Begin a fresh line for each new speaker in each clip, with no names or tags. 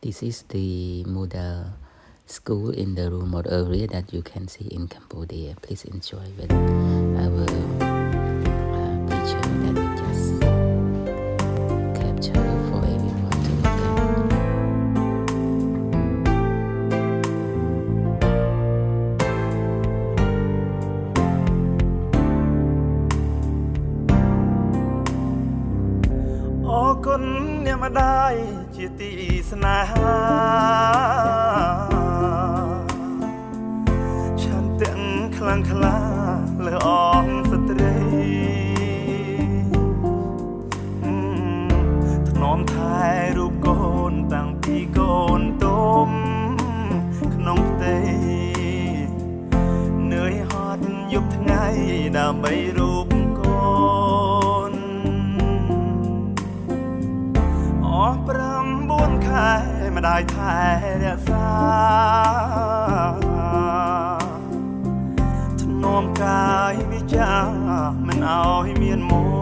This is the model school in the remote area that you can see in Cambodia. Please enjoy with our picture that we just capture for everyone to look at.
អរគុណអ្នកម្ដាយជាទីស្នេហាឆន្ទៈខ្លាំងក្លាលើអងស្ត្រីថ្នមថែរូបកូនតាំងពីកូនទុំក្នុងផ្ទៃនឿយហត់យប់ថ្ងៃដើម្បីរូបកូន 9 ខែម្ដាយថែរក្សាធ្នមកាយវិចាមិនឲ្យមានមង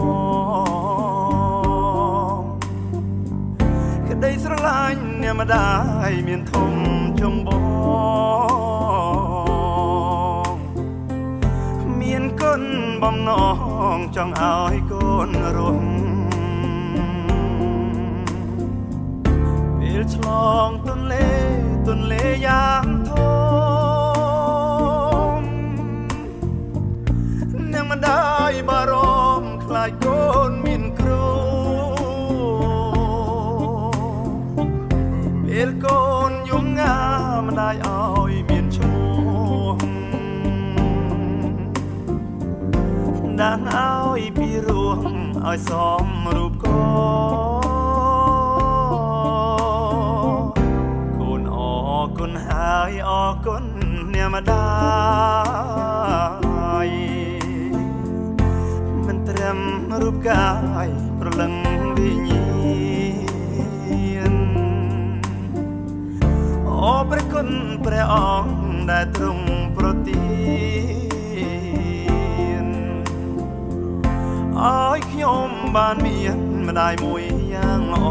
ក្តីស្រឡាញ់អ្នកម្ដាយមានធំចម្បងមានគុណបំណងចង់ឲ្យកូនរស់ ឆ្លងទន្លេយ៉ាងធំអ្នកម្ដាយបារម្ភខ្លាចកូនមានគ្រូពេលកូនយំងាម្ដាយឲ្យមានឈ្មោះដាក់ឲ្យពីរោះឲ្យសមរូបកូន គុណហើយអរគុណអ្នកម្ដាយមិនត្រឹមរូបកាយប្រលឹងវិញ្ញាណអរព្រះគុណព្រះអង្គដែលទ្រង់ប្រទានឲ្យខ្ញុំបានមានម្ដាយមួយយ៉ាងល្អ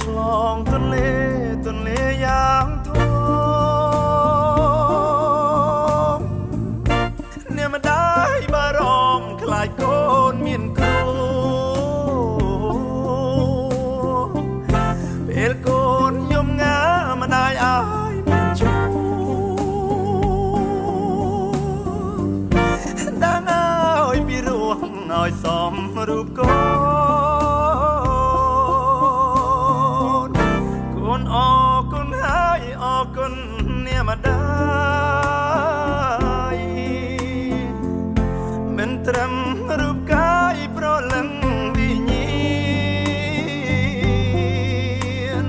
ឆ្លងទន្លេយ៉ាងធំអ្នកម្ដាយបារម្ភខ្លាចកូនមានគ្រូពេលកូនយំងាម្ដាយឲ្យមានឈ្មោះដាក់ឲ្យពីរោះឲ្យសមរូបកូន អរគុណហើយអរគុណអ្នកម្ដាយមិនត្រឹមរូបកាយប្រលឹងវិញ្ញាណ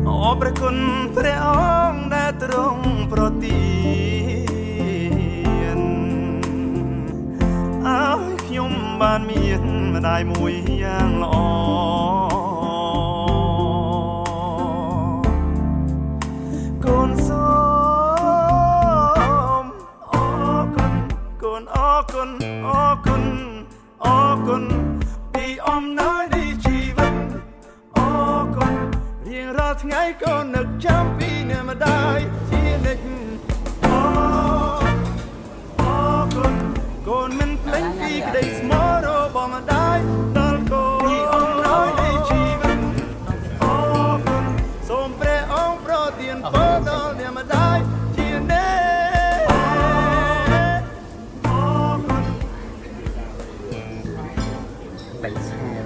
អរព្រះគុណព្រះអង្គដែលទ្រង់ប្រទានឲ្យខ្ញុំបានមានម្ដាយមួយយ៉ាងល្អ អរគុណពីអំណោយនៃជីវិតអរគុណរៀងរាល់ថ្ងៃក៏នឹកចាំពីអ្នកម្ដាយជានិច្ចអរគុណកូនមិនភ្លេចពីក្តីស្មោះរបស់ម្ដាយដល់កូនពីអំណោយនៃជីវិតអរគុណសូមព្រះអង្គប្រទានពរដល់អ្នកម្ដាយជានិច្ច
Bánh